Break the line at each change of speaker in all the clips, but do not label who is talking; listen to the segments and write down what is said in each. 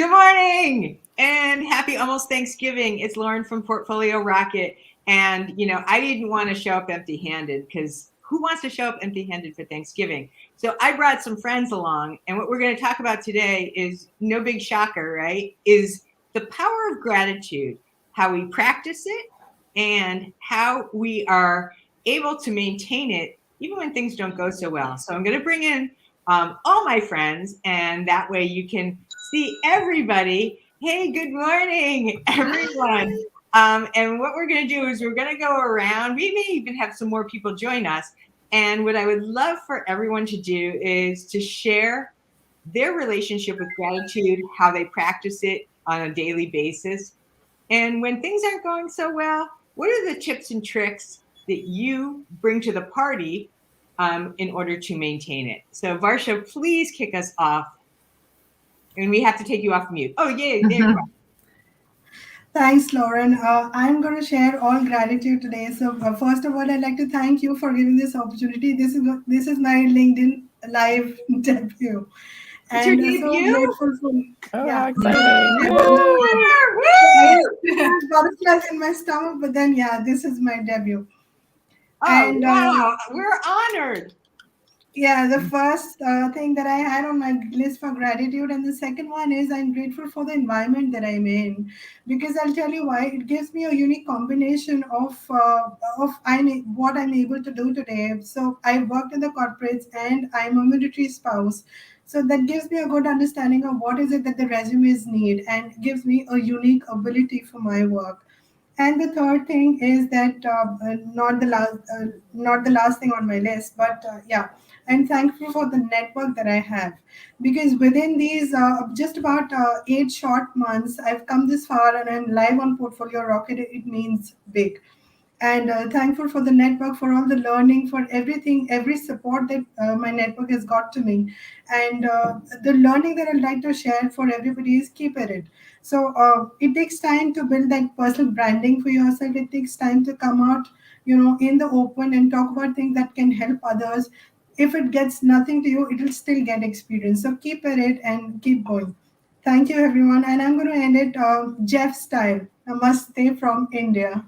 Good morning and happy almost Thanksgiving. It's Lauren from Portfolio Rocket. And, I didn't want to show up empty-handed because who wants to show up empty-handed for Thanksgiving? So I brought some friends along. And what we're going to talk about today is no big shocker, right? Is the power of gratitude, how we practice it and how we are able to maintain it even when things don't go so well. So I'm going to bring in all my friends, and that way you can see everybody. Hey, good morning, everyone. And what we're going to do is we're going to go around. We may even have some more people join us. And what I would love for everyone to do is to share their relationship with gratitude, how they practice it on a daily basis. And when things aren't going so well, what are the tips and tricks that you bring to the party in order to maintain it? So Varsha, please kick us off. And we have to take you off mute. Oh, yay, there you are.
Thanks, Lauren. I'm going to share all gratitude today. So, first of all, I'd like to thank you for giving this opportunity. This is my LinkedIn live debut,
It's your
and so
debut?
grateful for
How
yeah.
exciting!
Butterflies in my stomach, but then this is my debut.
Oh,
And
wow, we're honored.
yeah, the first thing that I had on my list for gratitude, and the second one is I'm grateful for the environment that I'm in, because I'll tell you why. It gives me a unique combination of what I'm able to do today. So I worked in the corporates, and I'm a military spouse. So that gives me a good understanding of what is it that the resumes need, and gives me a unique ability for my work. And the third thing is that not the last thing on my list, but I'm thankful for the network that I have, because within these just about 8 short months, I've come this far, and I'm live on Portfolio Rocket. It means big. And thankful for the network, for all the learning, for everything, every support that my network has got to me. And the learning that I'd like to share for everybody is keep at it. So it takes time to build that personal branding for yourself. It takes time to come out, in the open and talk about things that can help others. If it gets nothing to you, it will still get experience. So keep at it and keep going. Thank you, everyone. And I'm going to end it Jeff style. Namaste from India.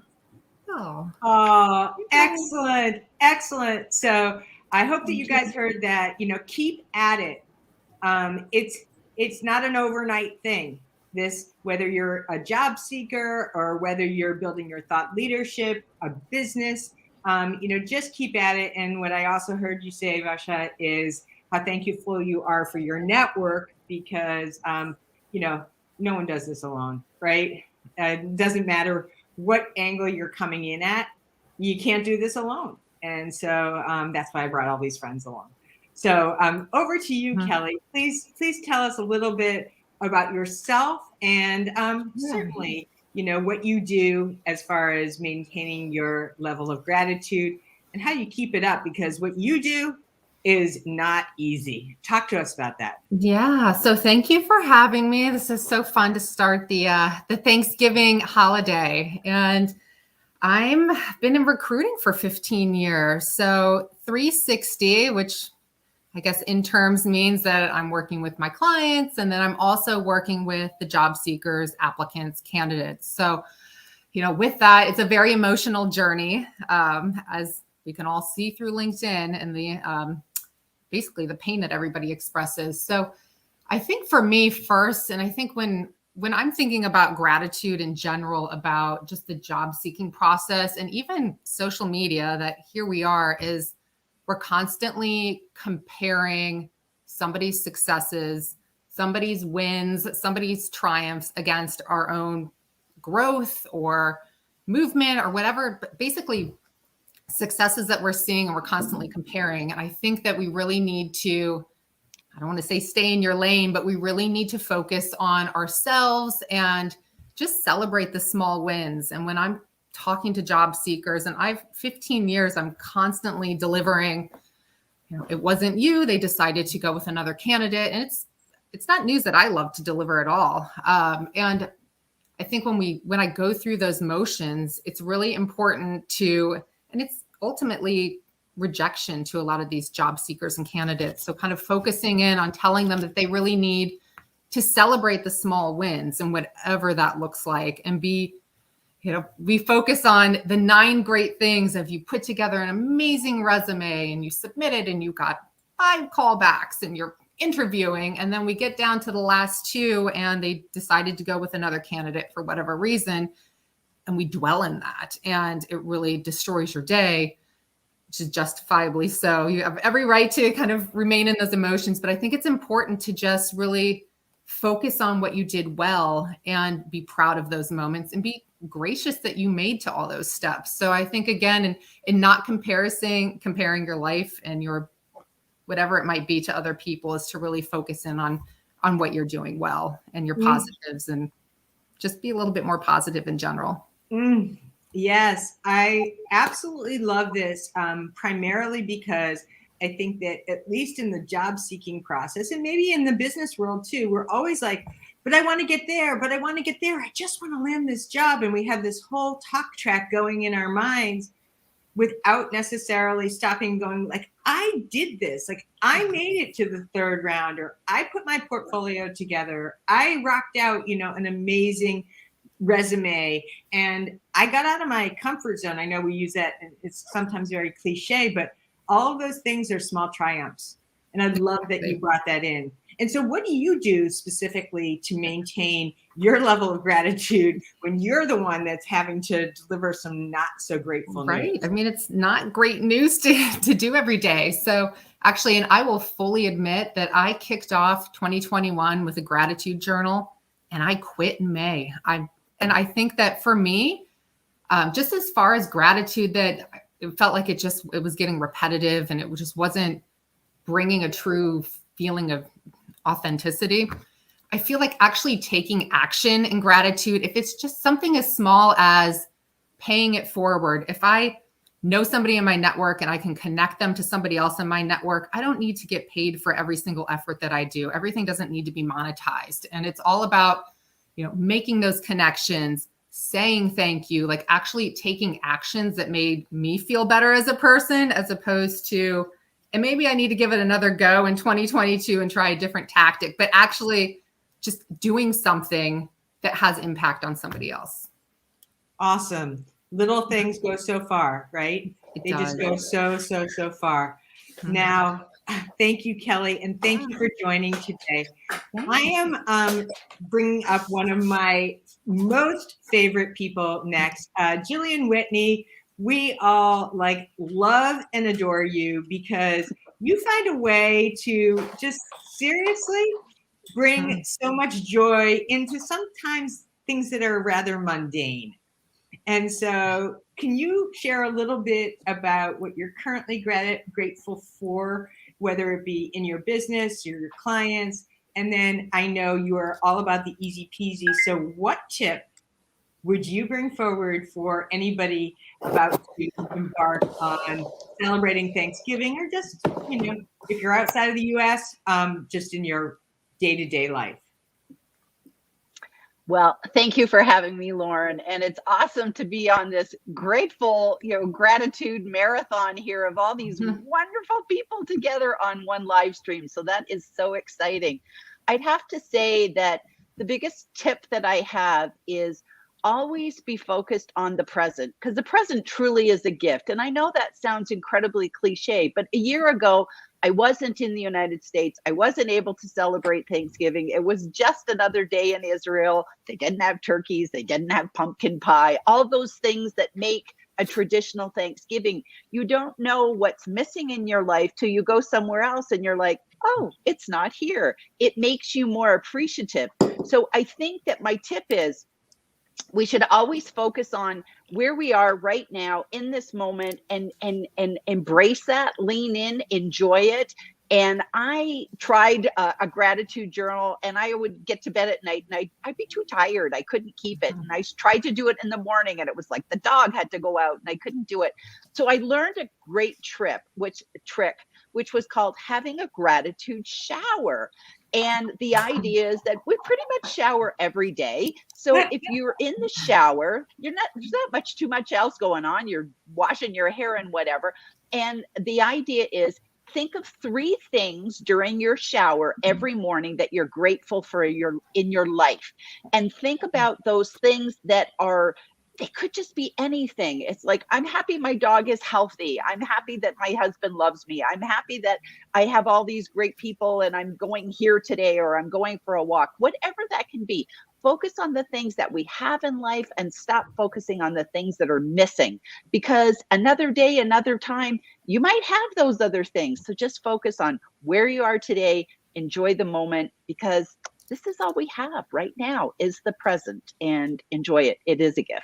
Oh, excellent, excellent. So I hope that you guys heard that, keep at it. It's not an overnight thing. This, whether you're a job seeker or whether you're building your thought leadership, a business, just keep at it. And what I also heard you say, Vasha, is how thankful you are for your network, because, no one does this alone, right? It doesn't matter what angle you're coming in at. You can't do this alone. And so that's why I brought all these friends along. So over to you, Kelly. Please tell us a little bit about yourself and certainly, what you do as far as maintaining your level of gratitude and how you keep it up, because what you do is not easy. Talk to us about that.
Yeah, so thank you for having me. This is so fun to start the Thanksgiving holiday, and I've been in recruiting for 15 years. So 360, which I guess in terms means that I'm working with my clients, and then I'm also working with the job seekers, applicants, candidates. So, with that, it's a very emotional journey, as we can all see through LinkedIn and the basically the pain that everybody expresses. So I think for me first, and I think when I'm thinking about gratitude in general, about just the job seeking process and even social media, that here we are, is we're constantly comparing somebody's successes, somebody's wins, somebody's triumphs against our own growth or movement or whatever, but basically successes that we're seeing, and we're constantly comparing. And I think that we really need to, I don't want to say stay in your lane, but we really need to focus on ourselves and just celebrate the small wins. And when I'm talking to job seekers, and I've 15 years, I'm constantly delivering, it wasn't you, they decided to go with another candidate. And it's not news that I love to deliver at all. And I think when I go through those motions, it's really important to, and it's ultimately rejection to a lot of these job seekers and candidates. So kind of focusing in on telling them that they really need to celebrate the small wins and whatever that looks like, and we focus on the 9 great things of you put together an amazing resume and you submit it and you got 5 callbacks and you're interviewing, and then we get down to the last 2 and they decided to go with another candidate for whatever reason, and we dwell in that, and it really destroys your day, which is justifiably so. You have every right to kind of remain in those emotions, but I think it's important to just really focus on what you did well and be proud of those moments and be gracious that you made to all those steps. So I think, again, in not comparing your life and your whatever it might be to other people, is to really focus in on what you're doing well and your positives, and just be a little bit more positive in general.
Yes, I absolutely love this, primarily because I think that at least in the job seeking process, and maybe in the business world too, we're always like, but I want to get there, but I want to get there. I just want to land this job. And we have this whole talk track going in our minds without necessarily stopping and going like, I did this, like I made it to the 3rd round, or I put my portfolio together. I rocked out, an amazing resume, and I got out of my comfort zone. I know we use that, and it's sometimes very cliche, but all of those things are small triumphs. And I love that you brought that in. And so what do you do specifically to maintain your level of gratitude when you're the one that's having to deliver some not so grateful news?
I mean, it's not great news to do every day. So actually, and I will fully admit that I kicked off 2021 with a gratitude journal, and I quit in May. And I think that for me, just as far as gratitude, that it felt like it was getting repetitive, and it just wasn't bringing a true feeling of authenticity. I feel like actually taking action in gratitude, if it's just something as small as paying it forward, if I know somebody in my network and I can connect them to somebody else in my network, I don't need to get paid for every single effort that I do. Everything doesn't need to be monetized. And it's all about, making those connections, saying thank you, like actually taking actions that made me feel better as a person, as opposed to, and maybe I need to give it another go in 2022 and try a different tactic, but actually just doing something that has impact on somebody else.
Awesome. Little things go so far, right? They just go so far. Now, thank you, Kelly, and thank you for joining today. I am bringing up one of my most favorite people next, Jillian Whitney. We all love and adore you because you find a way to just seriously bring so much joy into sometimes things that are rather mundane. And so can you share a little bit about what you're currently grateful for, whether it be in your business, your clients? And then I know you are all about the easy peasy. So what tip would you bring forward for anybody about to embark on celebrating Thanksgiving, or just, if you're outside of the US, just in your day-to-day life?
Well, thank you for having me, Lauren. And it's awesome to be on this grateful, gratitude marathon here of all these wonderful people together on one live stream. So that is so exciting. I'd have to say that the biggest tip that I have is always be focused on the present, because the present truly is a gift. And I know that sounds incredibly cliche, but a year ago, I wasn't in the United States. I wasn't able to celebrate Thanksgiving. It was just another day in Israel. They didn't have turkeys. They didn't have pumpkin pie, all those things that make a traditional Thanksgiving. You don't know what's missing in your life till you go somewhere else and you're like, oh, it's not here. It makes you more appreciative. So I think that my tip is, we should always focus on where we are right now in this moment, and embrace that, lean in, enjoy it. And I tried a gratitude journal, and I would get to bed at night and I'd be too tired. I couldn't keep it. And I tried to do it in the morning, and it was like the dog had to go out and I couldn't do it. So I learned a great trick, which was called having a gratitude shower. And the idea is that we pretty much shower every day. So if you're in the shower, there's not too much else going on. You're washing your hair and whatever. And the idea is, think of 3 things during your shower every morning that you're grateful for in your life. And think about those things that are, it could just be anything. It's like, I'm happy my dog is healthy. I'm happy that my husband loves me. I'm happy that I have all these great people and I'm going here today, or I'm going for a walk, whatever that can be. Focus on the things that we have in life and stop focusing on the things that are missing, because another day, another time, you might have those other things. So just focus on where you are today, enjoy the moment, because this is all we have right now is the present, and enjoy it. It is a gift.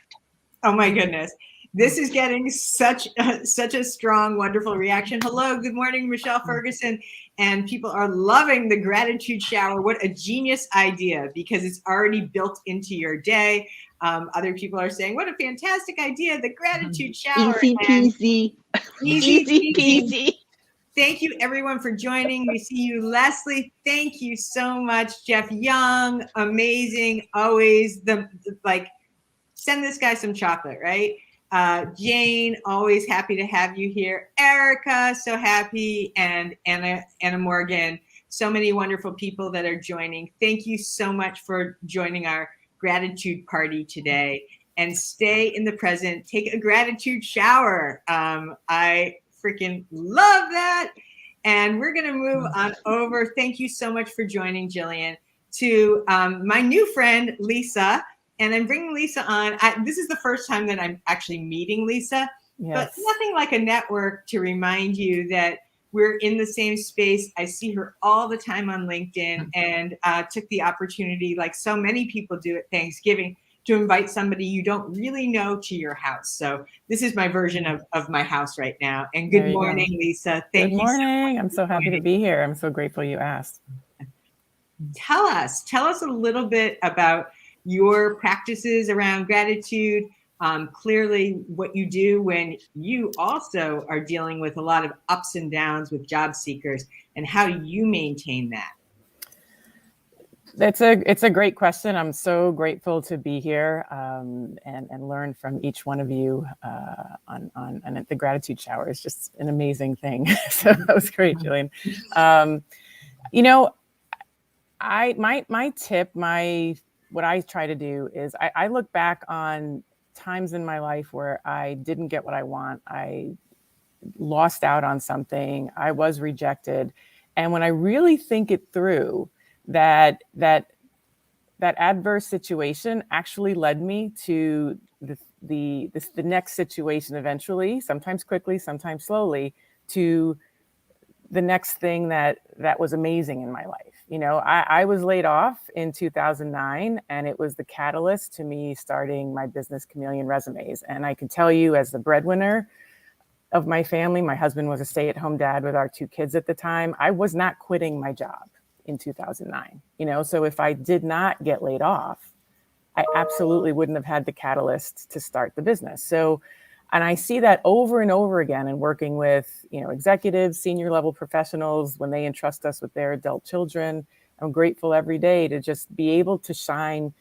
Oh my goodness. This is getting such a strong, wonderful reaction. Hello, good morning, Michelle Ferguson. And people are loving the gratitude shower. What a genius idea, because it's already built into your day. Other people are saying, what a fantastic idea, the gratitude shower.
Easy peasy. Easy peasy.
Thank you, everyone, for joining. We see you, Leslie. Thank you so much. Jeff Young, amazing. Always send this guy some chocolate, right? Jane, always happy to have you here. Erica, so happy. And Anna Morgan, so many wonderful people that are joining. Thank you so much for joining our gratitude party today. And stay in the present. Take a gratitude shower. I freaking love that. And we're going to move on over. Thank you so much for joining, Jillian, to my new friend, Lisa. And I'm bringing Lisa on. This is the first time that I'm actually meeting Lisa, but nothing like a network to remind you that we're in the same space. I see her all the time on LinkedIn, and took the opportunity, like so many people do at Thanksgiving, to invite somebody you don't really know to your house. So this is my version of my house right now. And good morning, Lisa. Thank you.
Good morning. I'm so happy to be here. I'm so grateful you asked.
Tell us a little bit about your practices around gratitude, clearly what you do when you also are dealing with a lot of ups and downs with job seekers, and how you maintain that.
It's a great question. I'm so grateful to be here and learn from each one of you on the gratitude shower is just an amazing thing. So that was great, Jillian. My tip, what I try to do is I look back on times in my life where I didn't get what I want. I lost out on something. I was rejected. And when I really think it through, that adverse situation actually led me to the next situation eventually, sometimes quickly, sometimes slowly, to the next thing that was amazing in my life. I was laid off in 2009, and it was the catalyst to me starting my business, Chameleon Resumes. And I can tell you, as the breadwinner of my family, my husband was a stay-at-home dad with our 2 kids at the time. I was not quitting my job in 2009. So if I did not get laid off, I absolutely wouldn't have had the catalyst to start the business. So, and I see that over and over again in working with, executives, senior level professionals, when they entrust us with their adult children. I'm grateful every day to just be able to shine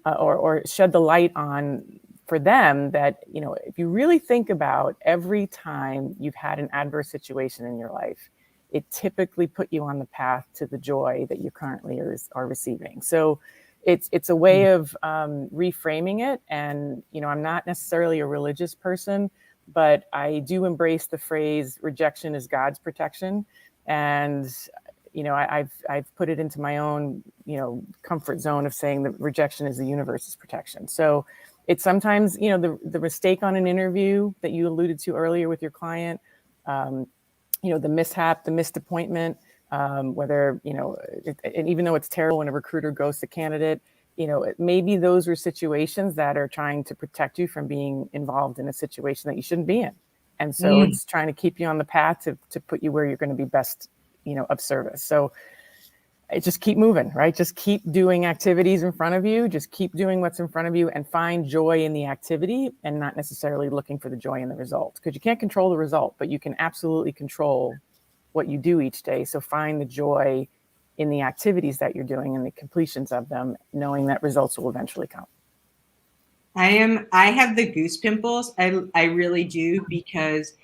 or shed the light on for them that, if you really think about every time you've had an adverse situation in your life, it typically put you on the path to the joy that you currently are receiving. So it's a way of reframing it. And, I'm not necessarily a religious person, but I do embrace the phrase rejection is God's protection. And, I've put it into my own, comfort zone of saying that rejection is the universe's protection. So it's sometimes, the mistake on an interview that you alluded to earlier with your client, the mishap, the missed appointment, whether, and even though it's terrible when a recruiter ghosts a candidate, maybe those are situations that are trying to protect you from being involved in a situation that you shouldn't be in. And so it's trying to keep you on the path to put you where you're going to be best, of service. So just keep moving, right? Just keep doing activities in front of you. Just keep doing what's in front of you and find joy in the activity and not necessarily looking for the joy in the result, because you can't control the result, but you can absolutely control what you do each day. So find the joy in the activities that you're doing and the completions of them, knowing that results will eventually come.
I have the goose pimples. I really do, because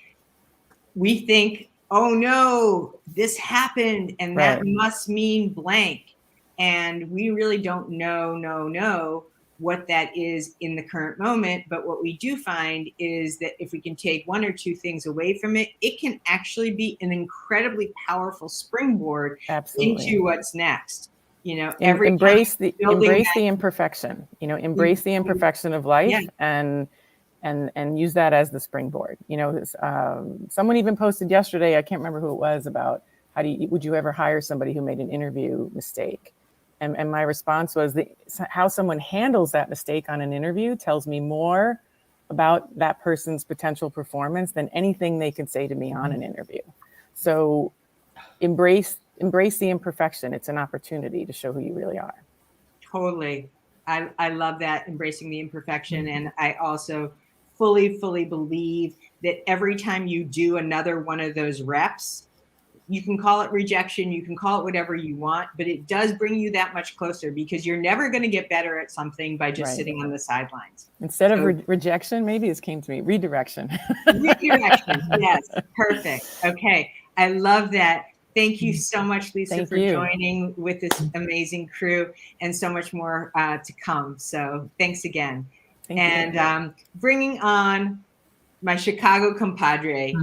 we think oh no, this happened and that
Right.
must mean blank. And we really don't know what that is in the current moment. But what we do find is that if we can take one or two things away from it, it can actually be an incredibly powerful springboard
Absolutely.
into what's next. You know, every
embrace
time
the
building
imperfection. You know, embrace the imperfection of life,
Yeah.
and use that as the springboard. You know, someone even posted yesterday, I can't remember who it was, about would you ever hire somebody who made an interview mistake? And my response was how someone handles that mistake on an interview tells me more about that person's potential performance than anything they could say to me on an interview. So embrace the imperfection. It's an opportunity to show who you really are.
Totally. I love that, embracing the imperfection. And I also fully believe that every time you do another one of those reps, you can call it rejection, you can call it whatever you want, but it does bring you that much closer, because you're never going to get better at something by just sitting on the sidelines.
Instead of rejection, maybe this came to me, redirection.
Redirection, yes, perfect. Okay, I love that. Thank you so much, Lisa, for joining with this amazing crew, and so much more to come. So thanks again.
Thank you.
Bringing on my Chicago compadre,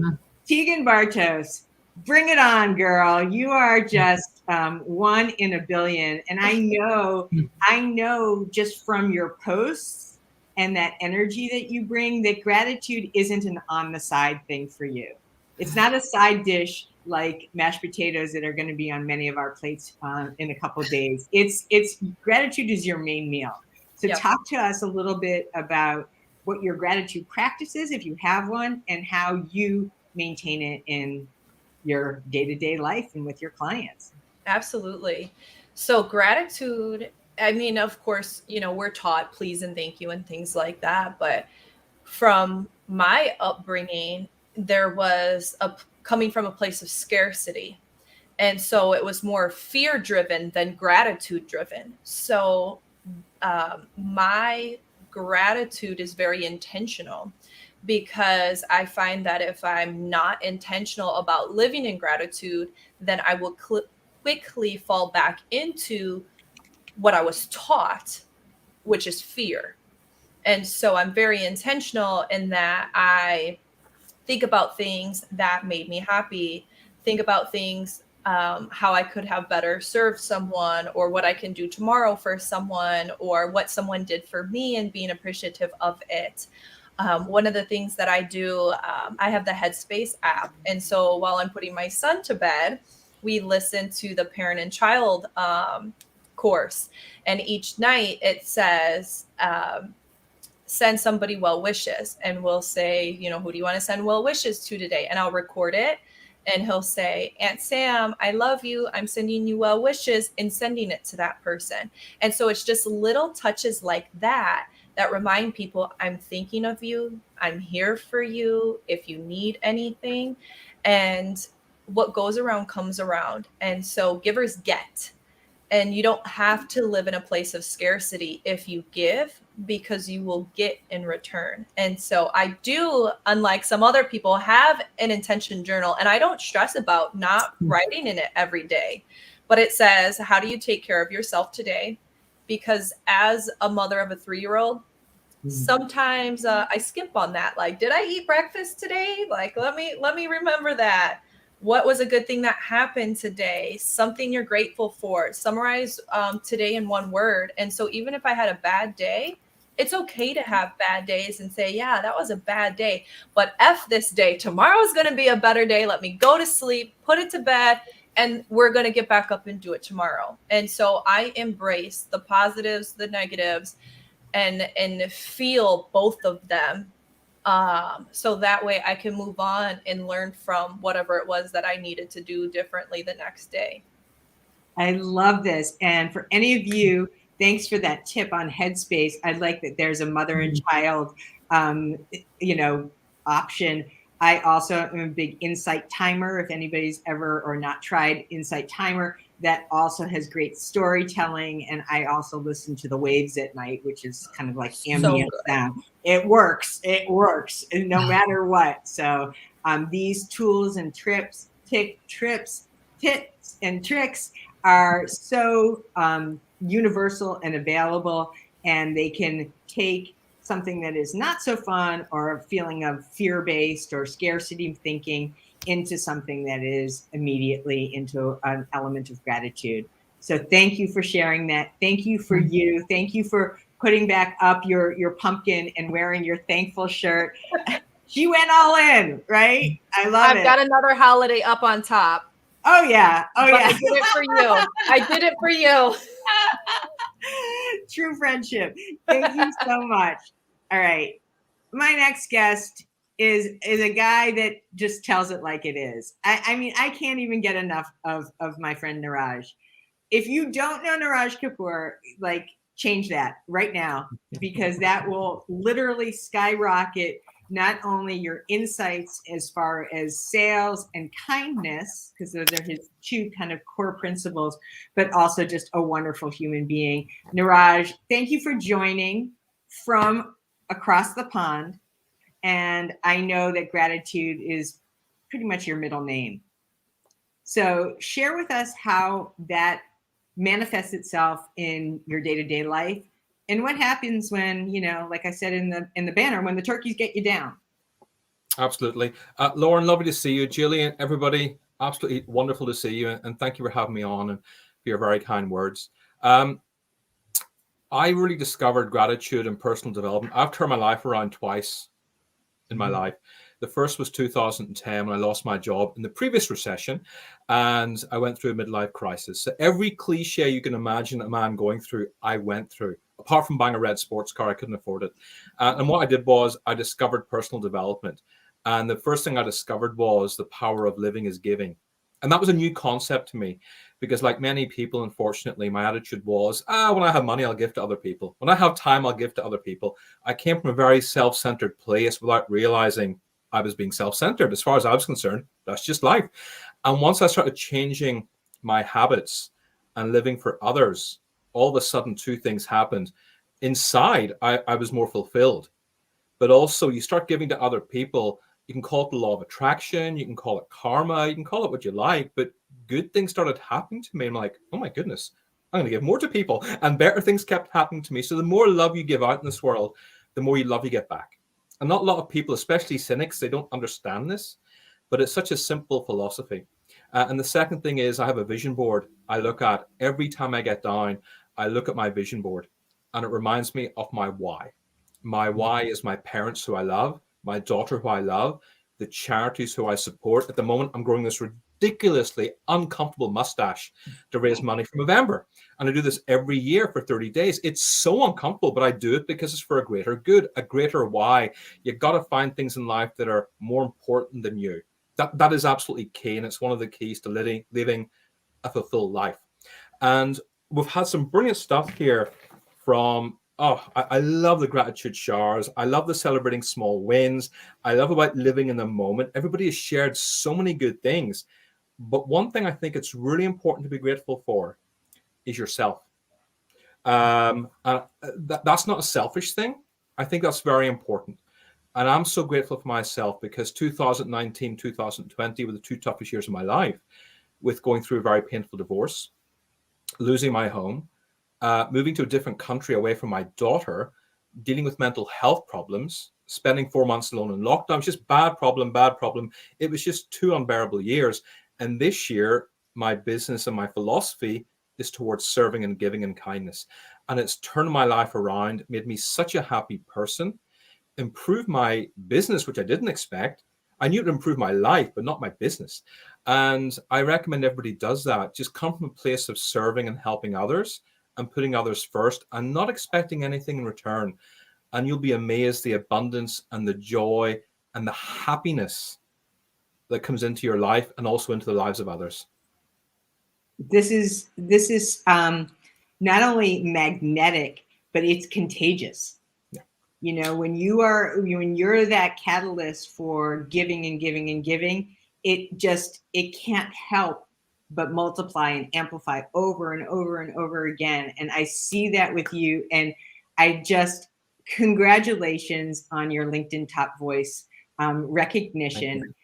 Tegan Bartos. Bring it on, girl. You are just one in a billion. And I know just from your posts and that energy that you bring, that gratitude isn't an on the side thing for you. It's not a side dish like mashed potatoes that are going to be on many of our plates in a couple of days. It's gratitude is your main meal. So talk to us a little bit about what your gratitude practice is, if you have one, and how you maintain it in your day-to-day life and with your clients.
Absolutely. So gratitude, I mean, of course, you know, we're taught please and thank you and things like that. But from my upbringing, there was coming from a place of scarcity. And so it was more fear driven than gratitude driven. So my gratitude is very intentional, because I find that if I'm not intentional about living in gratitude, then I will quickly fall back into what I was taught, which is fear. And so I'm very intentional in that I think about things that made me happy, think about things, how I could have better served someone, or what I can do tomorrow for someone, or what someone did for me, and being appreciative of it. One of the things that I do, I have the Headspace app. And so while I'm putting my son to bed, we listen to the parent and child course. And each night it says, send somebody well wishes. And we'll say, you know, who do you want to send well wishes to today? And I'll record it. And he'll say, Aunt Sam, I love you. I'm sending you well wishes, and sending it to that person. And so it's just little touches like that remind people, I'm thinking of you. I'm here for you if you need anything. And what goes around comes around. And so givers get. And you don't have to live in a place of scarcity if you give, because you will get in return. And so I do, unlike some other people, have an intention journal, and I don't stress about not writing in it every day. But it says, how do you take care of yourself today? Because as a mother of a 3-year-old, sometimes I skip on that. Like, did I eat breakfast today? Like, let me remember that. What was a good thing that happened today? Something you're grateful for. Summarize today in one word. And so even if I had a bad day, it's okay to have bad days and say, yeah, that was a bad day. But F this day. Tomorrow's going to be a better day. Let me go to sleep, put it to bed, and we're going to get back up and do it tomorrow. And so I embrace the positives, the negatives, and feel both of them. So that way I can move on and learn from whatever it was that I needed to do differently the next day.
I love this. And for any of you, thanks for that tip on Headspace. I like that there's a mother and child, option. I also am a big Insight Timer. If anybody's ever or not tried Insight Timer, that also has great storytelling. And I also listen to the waves at night, which is kind of like ambient sound. It works, no matter what. So these tools and tips tips and tricks are so universal and available, and they can take something that is not so fun or a feeling of fear-based or scarcity thinking into something that is immediately into an element of gratitude. So thank you for sharing that. Thank you for you. Thank you for putting back up your pumpkin and wearing your thankful shirt. She went all in, right? I love it.
I've got another holiday up on top.
Oh yeah. Oh
But
yeah.
I did it for you. I did it for you.
True friendship. Thank you so much. All right. My next guest is a guy that just tells it like it is. I mean, I can't even get enough of my friend Niraj. If you don't know Niraj Kapoor, like, change that right now, because that will literally skyrocket not only your insights as far as sales and kindness, because those are his two kind of core principles, but also just a wonderful human being. Niraj, thank you for joining from across the pond. And I know that gratitude is pretty much your middle name. So share with us how that manifests itself in your day-to-day life, and what happens when, you know, like I said in the banner, when the turkeys get you down.
Absolutely. Lauren, lovely to see you. Jillian, everybody, absolutely wonderful to see you. And thank you for having me on and for your very kind words. I really discovered gratitude and personal development. I've turned my life around twice in my life. The first was 2010 when I lost my job in the previous recession, and I went through a midlife crisis. So every cliche you can imagine a man going through, I went through. Apart from buying a red sports car, I couldn't afford it. And what I did was I discovered personal development. And the first thing I discovered was the power of living is giving. And that was a new concept to me, because like many people, unfortunately, my attitude was, when I have money, I'll give to other people. When I have time, I'll give to other people. I came from a very self-centered place without realizing I was being self-centered. As far as I was concerned, that's just life. And once I started changing my habits and living for others, all of a sudden two things happened. Inside, I was more fulfilled. But also you start giving to other people. You can call it the law of attraction. You can call it karma. You can call it what you like. But good things started happening to me. I'm like, oh my goodness, I'm going to give more to people. And better things kept happening to me. So the more love you give out in this world, the more love you get back. And not a lot of people, especially cynics, they don't understand this. But it's such a simple philosophy. And the second thing is I have a vision board I look at every time I get down. I look at my vision board and it reminds me of my why. My why is my parents who I love, my daughter who I love, the charities who I support. At the moment, I'm growing this ridiculously uncomfortable mustache to raise money for November. And I do this every year for 30 days. It's so uncomfortable, but I do it because it's for a greater good, a greater why. You've got to find things in life that are more important than you. That is absolutely key. And it's one of the keys to living a fulfilled life. And we've had some brilliant stuff here from, I love the gratitude showers. I love the celebrating small wins. I love about living in the moment. Everybody has shared so many good things. But one thing I think it's really important to be grateful for is yourself. That's not a selfish thing. I think that's very important. And I'm so grateful for myself because 2019, 2020 were the two toughest years of my life, with going through a very painful divorce, losing my home, moving to a different country away from my daughter, dealing with mental health problems, spending 4 months alone in lockdown. Just bad problem. It was just 2 unbearable years. And this year, my business and my philosophy is towards serving and giving and kindness. And it's turned my life around, made me such a happy person, improved my business, which I didn't expect. I knew it would improve my life, but not my business. And I recommend everybody does that. Just come from a place of serving and helping others and putting others first and not expecting anything in return. And you'll be amazed the abundance and the joy and the happiness that comes into your life and also into the lives of others.
This is not only magnetic, but it's contagious.
Yeah.
You know, when you're that catalyst for giving and giving and giving, it can't help but multiply and amplify over and over and over again. And I see that with you. And congratulations on your LinkedIn Top Voice recognition.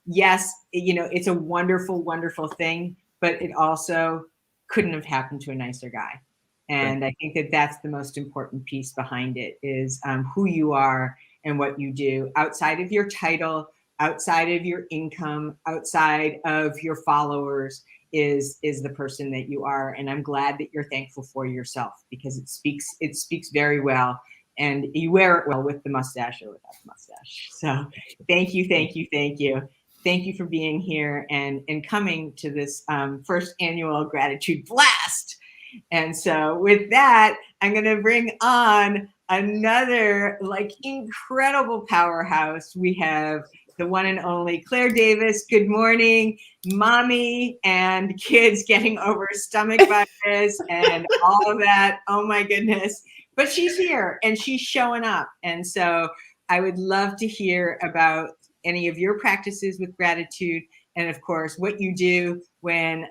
Yes, it's a wonderful, wonderful thing, but it also couldn't have happened to a nicer guy. And I think that that's the most important piece behind it is who you are and what you do outside of your title, outside of your income, outside of your followers is the person that you are. And I'm glad that you're thankful for yourself because it speaks very well. And you wear it well with the mustache or without the mustache. So thank you, thank you, thank you. Thank you for being here and coming to this first annual Gratitude Blast. And so with that, I'm going to bring on another incredible powerhouse. We have the one and only Claire Davis. Good morning, mommy and kids getting over stomach virus and all of that. Oh my goodness. But she's here and she's showing up. And so I would love to hear about any of your practices with gratitude. And of course, what you do when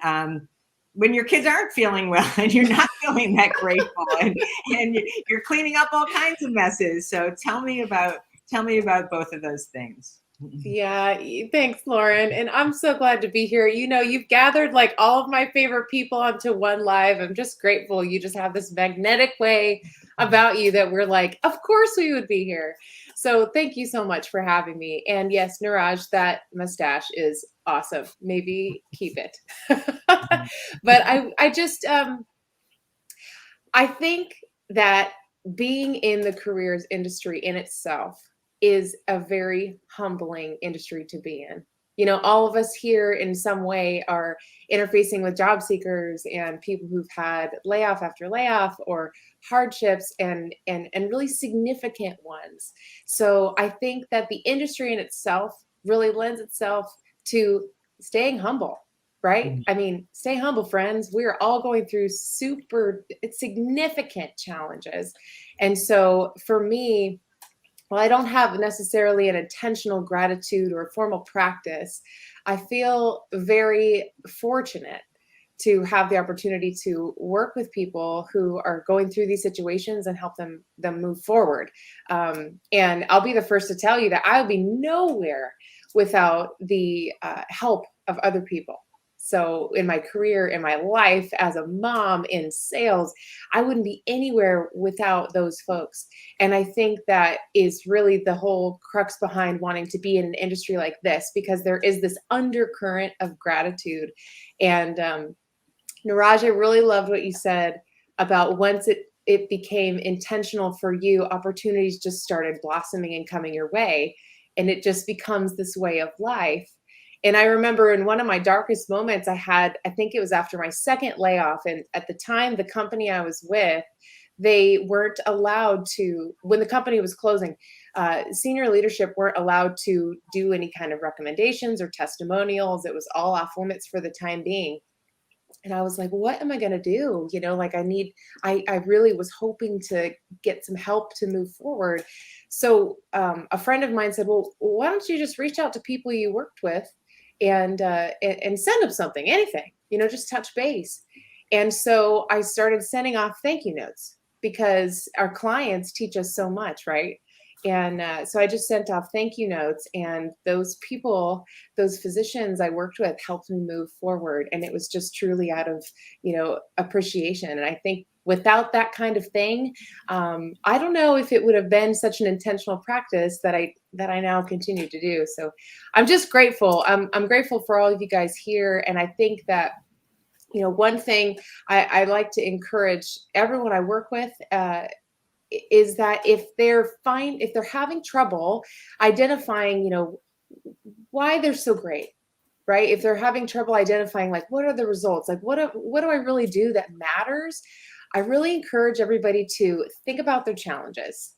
your kids aren't feeling well and you're not feeling that grateful and you're cleaning up all kinds of messes. So tell me about both of those things.
Yeah, thanks, Lauren. And I'm so glad to be here. You've gathered all of my favorite people onto one live. I'm just grateful. You just have this magnetic way about you that we're of course we would be here. So thank you so much for having me. And yes, Niraj, that mustache is awesome. Maybe keep it. But I just, I think that being in the careers industry in itself is a very humbling industry to be in. All of us here in some way are interfacing with job seekers and people who've had layoff after layoff or hardships and really significant ones. So I think that the industry in itself really lends itself to staying humble, right? I mean, stay humble, friends. We're all going through super significant challenges. And so for me, well, I don't have necessarily an intentional gratitude or formal practice. I feel very fortunate to have the opportunity to work with people who are going through these situations and help them move forward. And I'll be the first to tell you that I would be nowhere without the help of other people. So in my career, in my life as a mom in sales, I wouldn't be anywhere without those folks. And I think that is really the whole crux behind wanting to be in an industry like this, because there is this undercurrent of gratitude. And Niraj, I really loved what you said about once it became intentional for you, opportunities just started blossoming and coming your way. And it just becomes this way of life. And I remember in one of my darkest moments I think it was after my second layoff. And at the time, the company I was with, they weren't allowed to, when the company was closing, senior leadership weren't allowed to do any kind of recommendations or testimonials. It was all off limits for the time being. And I was like, what am I going to do? I really was hoping to get some help to move forward. So a friend of mine said, well, why don't you just reach out to people you worked with and send them something, anything, just touch base. And so I started sending off thank you notes because our clients teach us so much, right? And so I just sent off thank you notes, and those people, those physicians I worked with helped me move forward. And it was just truly out of, appreciation. And I think without that kind of thing, I don't know if it would have been such an intentional practice that I now continue to do. So I'm just grateful. I'm grateful for all of you guys here. And I think that, one thing I like to encourage everyone I work with, is that if they're having trouble identifying, why they're so great, right? If they're having trouble identifying, what are the results? What do I really do that matters? I really encourage everybody to think about their challenges,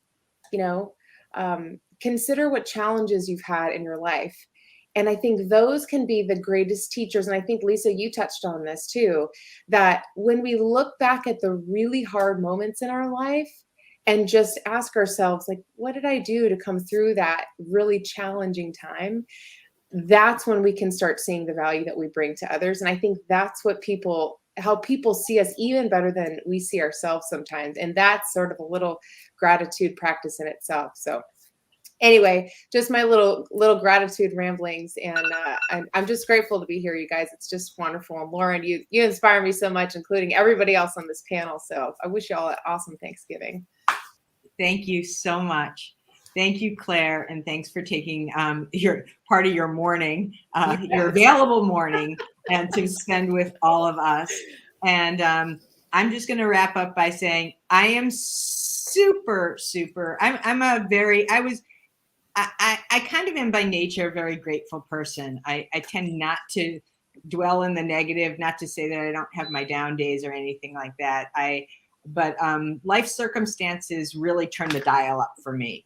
consider what challenges you've had in your life. And I think those can be the greatest teachers. And I think, Lisa, you touched on this too, that when we look back at the really hard moments in our life, and just ask ourselves, what did I do to come through that really challenging time? That's when we can start seeing the value that we bring to others. And I think that's how people see us even better than we see ourselves sometimes. And that's sort of a little gratitude practice in itself. So Anyway, just my little gratitude ramblings, and I'm just grateful to be here, you guys. It's just wonderful. And Lauren, you inspire me so much, including everybody else on this panel. So I wish you all an awesome Thanksgiving.
Thank you so much. Thank you, Claire, and thanks for taking your part of your morning, your available morning, and to spend with all of us. And I'm just going to wrap up by saying I am super. I kind of am by nature a very grateful person. I tend not to dwell in the negative, not to say that I don't have my down days or anything like that. But life circumstances really turn the dial up for me.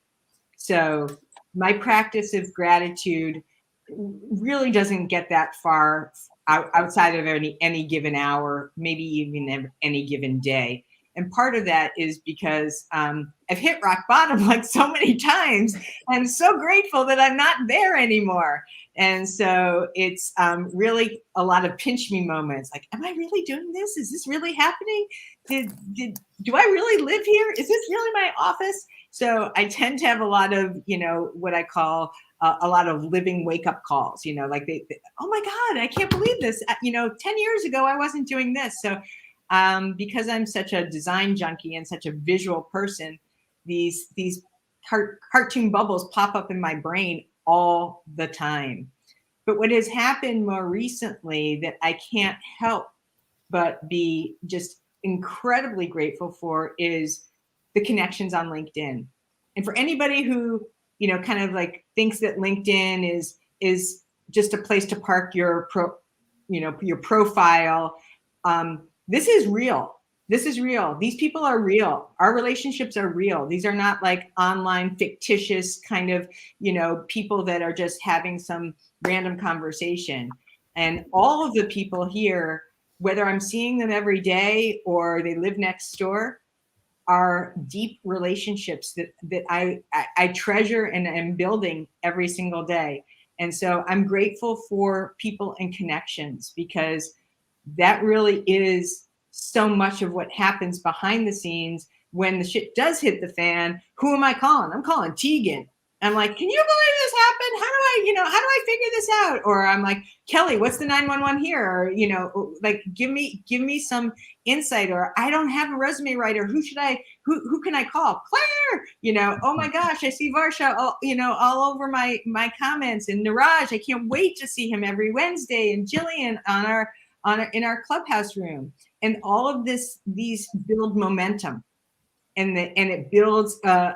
So my practice of gratitude really doesn't get that far outside of any given hour, maybe even any given day. And part of that is because I've hit rock bottom like so many times. I'm so grateful that I'm not there anymore. And so it's really a lot of pinch me moments. Like, am I really doing this? Is this really happening? Do I really live here? Is this really my office? So I tend to have a lot of, what I call a lot of living wake up calls, like oh my God, I can't believe this. 10 years ago, I wasn't doing this. So because I'm such a design junkie and such a visual person, these cartoon bubbles pop up in my brain all the time. But what has happened more recently that I can't help but be just incredibly grateful for is the connections on LinkedIn. And for anybody who, kind of like thinks that LinkedIn is just a place to park your profile, this is real. This is real. These people are real. Our relationships are real. These are not like online fictitious kind of, people that are just having some random conversation. And all of the people here, whether I'm seeing them every day or they live next door, are deep relationships that I treasure and am building every single day. And so I'm grateful for people and connections, because that really is so much of what happens behind the scenes. When the shit does hit the fan, who am I calling? I'm calling Tegan. I'm like, can you believe this happened? How do I figure this out? Or I'm like, Kelly, what's the 911 here? Or, like, give me some insight. Or I don't have a resume writer. Who can I call? Claire, oh my gosh, I see Varsha, all over my comments. And Niraj, I can't wait to see him every Wednesday. And Jillian in our clubhouse room. And all of these build momentum. And it builds a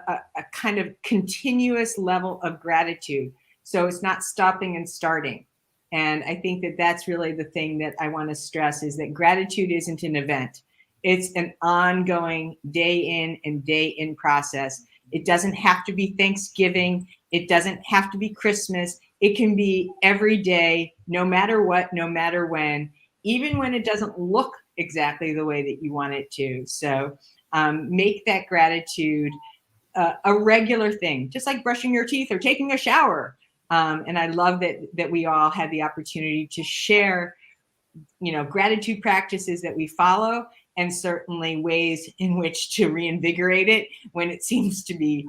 kind of continuous level of gratitude. So it's not stopping and starting. And I think that that's really the thing that I want to stress, is that gratitude isn't an event. It's an ongoing day in and day in process. It doesn't have to be Thanksgiving. It doesn't have to be Christmas. It can be every day, no matter what, no matter when, even when it doesn't look exactly the way that you want it to. So make that gratitude a regular thing, just like brushing your teeth or taking a shower. And I love that we all had the opportunity to share, gratitude practices that we follow, and certainly ways in which to reinvigorate it when it seems to be,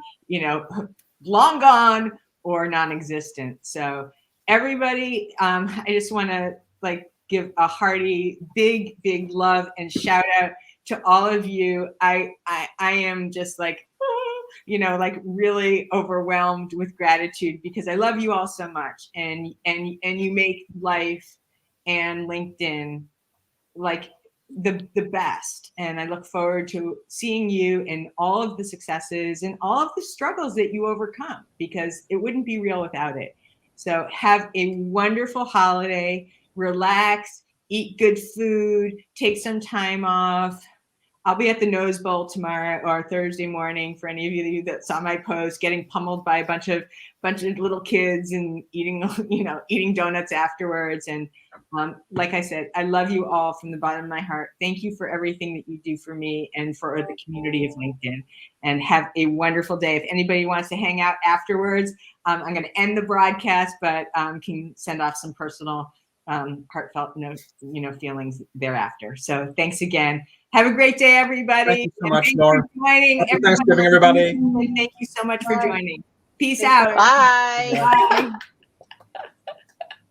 long gone or non-existent. So everybody, I just want to give a hearty, big love and shout out to all of you. I am just really overwhelmed with gratitude, because I love you all so much, and you make life and LinkedIn like the best. And I look forward to seeing you and all of the successes and all of the struggles that you overcome, because it wouldn't be real without it. So have a wonderful holiday. Relax, eat good food, take some time off. I'll be at the Nose Bowl tomorrow or Thursday morning, for any of you that saw my post, getting pummeled by a bunch of little kids and eating donuts afterwards. And like I said, I love you all from the bottom of my heart. Thank you for everything that you do for me and for the community of LinkedIn. And have a wonderful day. If anybody wants to hang out afterwards, I'm going to end the broadcast, but can send off some personal heartfelt feelings thereafter. So thanks again. Have a great day, everybody.
Thank you so much, Lauren.
Happy
Thanksgiving, everybody.
And thank you so much for joining. Peace
Take
out.
care.
Bye.
Bye.